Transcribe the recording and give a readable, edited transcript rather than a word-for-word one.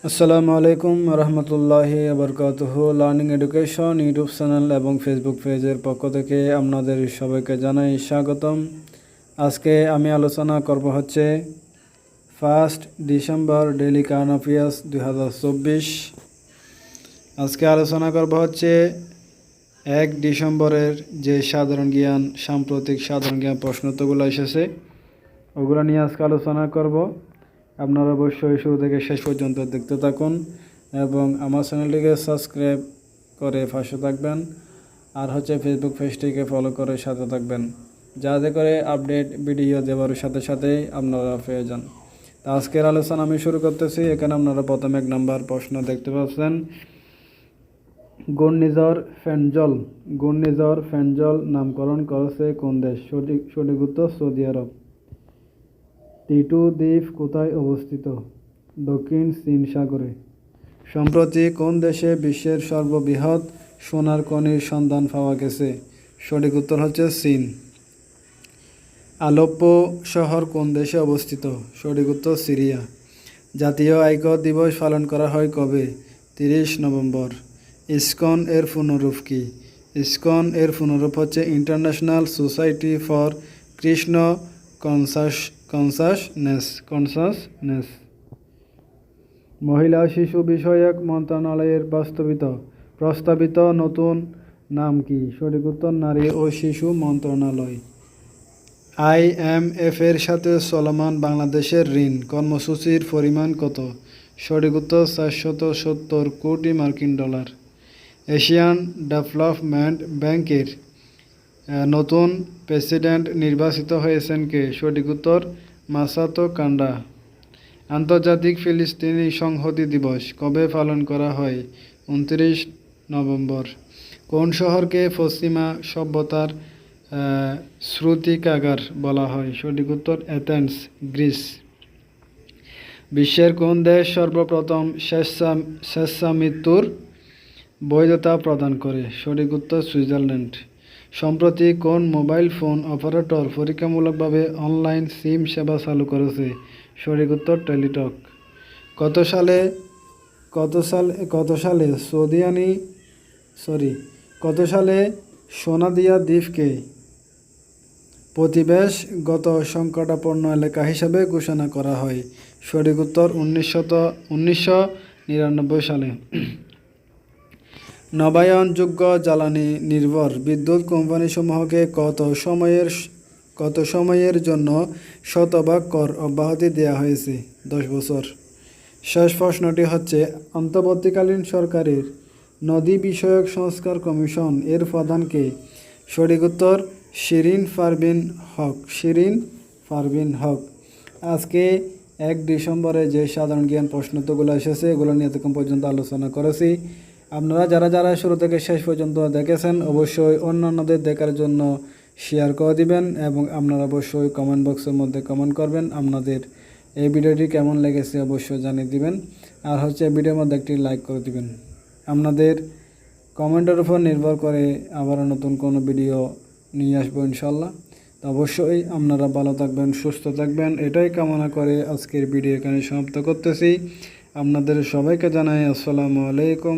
আসসালামু আলাইকুম রহমতুল্লাহি বারাকাতুহু। লার্নিং এডুকেশন ইউটিউব চ্যানেল এবং ফেসবুক পেজের পক্ষ থেকে আপনাদের সবাইকে জানাই স্বাগতম। আজকে আমি আলোচনা করব হচ্ছে 1 ডিসেম্বর ডেইলি কারেন্ট অ্যাফেয়ার্স 2024। আজকে আলোচনা করব হচ্ছে 1 ডিসেম্বরের যে সাম্প্রতিক সাধারণ জ্ঞান প্রশ্নোত্তরগুলো এসেছে ওগুলো নিয়ে আজকে আলোচনা করব। আপনারা অবশ্যই শুরু থেকে শেষ পর্যন্ত দেখতে থাকুন এবং আমার চ্যানেলটিকে সাবস্ক্রাইব করে পাশে থাকবেন, আর ফেসবুক পেজটিকে ফলো করে সাথে থাকবেন, যাতে করে আপডেট ভিডিও দেওয়ার সাথে সাথেই আপনারা পেয়ে যান। তো আজকের আলোচনা আমি শুরু করতেছি। এখানে আপনারা প্রথমে 1 নম্বর প্রশ্ন দেখতে পাচ্ছেন, ঘূর্ণিঝড় ফেঞ্জল নামকরণ করেছে কোন দেশ? সঠিক উত্তর সৌদি আরব। টিটু দ্বীপ কোথায় অবস্থিত? দক্ষিণ চীন সাগরে। সম্প্রতি কোন দেশে বিশ্বের সর্ববৃহৎ সোনার খনির সন্ধান পাওয়া গেছে? সঠিক উত্তর হচ্ছে চীন। আলেপ্পো শহর কোন দেশে অবস্থিত? সঠিক উত্তর সিরিয়া। জাতীয় আয়কর দিবস পালন করা হয় কবে? 30 নভেম্বর। ইসকন এর পুনরূপ কি? ইসকন এর পুনরূপ হচ্ছে international society for Krishna consciousness. মহিলা ও শিশু বিষয়ক মন্ত্রণালয়ের প্রস্তাবিত নতুন নাম কি? সঠিক উত্তর নারী ও শিশু মন্ত্রণালয়। IMF এর সাথে চলমান বাংলাদেশের ঋণ কর্মসূচির পরিমাণ কত? সঠিক উত্তর 470 কোটি মার্কিন ডলার। এশিয়ান ডেভেলপমেন্ট ব্যাংকের নতুন প্রেসিডেন্ট নির্বাচিত হয়েছেন কে? সঠিক উত্তর মাসাতো কান্ডা। আন্তর্জাতিক ফিলিস্তিনি সংহতি দিবস কবে পালন করা হয়? 29 নভেম্বর। কোন শহরকে পশ্চিমা সভ্যতার শ্রুতিকাগার বলা হয়? সঠিক উত্তর অ্যাথেন্স, গ্রিস। বিশ্বের কোন দেশ সর্বপ্রথম স্বেচ্ছামৃত্যুর বৈধতা প্রদান করে? সঠিক উত্তর সুইজারল্যান্ড। সম্প্রতি কোন মোবাইল ফোন অপারেটর পরীক্ষামূলকভাবে অনলাইন সিম সেবা চালু করেছে? সঠিক উত্তর টেলিটক। কত সালে সোনাদিয়া দ্বীপকে পরিবেশগত সংকটাপন্ন এলাকা হিসাবে ঘোষণা করা হয়? সঠিক উত্তর 1999 সালে। নবায়নযোগ্য জ্বালানি নির্ভর বিদ্যুৎ কোম্পানিসমূহকে কত সময়ের জন্য শতভাগ কর অব্যাহতি দেওয়া হয়েছে? 10 বছর। শেষ প্রশ্নটি হচ্ছে, অন্তর্বর্তীকালীন সরকারের নদী বিষয়ক সংস্কার কমিশন এর প্রধান কে? সঠিক উত্তর শিরিন ফারবিন হক। আজকে 1 ডিসেম্বরে যে সাধারণ জ্ঞান প্রশ্নোত্তরগুলো এসেছে এগুলো নিয়ে এতক্ষণ পর্যন্ত আলোচনা করেছি। আপনারা যারা শুরু থেকে শেষ পর্যন্ত দেখেছেন অবশ্যই অন্যান্যদের দেখার জন্য শেয়ার করে দিবেন এবং আপনারা অবশ্যই কমেন্ট বক্সের মধ্যে কমেন্ট করবেন। আপনাদের এই ভিডিওটি কেমন লেগেছে অবশ্যই জানিয়ে দিবেন, আর ভিডিওর মধ্যে একটি লাইক করে দিবেন। আপনাদের কমেন্টের উপর নির্ভর করে আবারও নতুন কোনো ভিডিও নিয়ে আসবো ইনশাল্লাহ। তো অবশ্যই আপনারা ভালো থাকবেন, সুস্থ থাকবেন, এটাই কামনা করে আজকের ভিডিও এখানে সমাপ্ত করতেছি। আপনাদের সবাইকে জানাই আসসালামু আলাইকুম।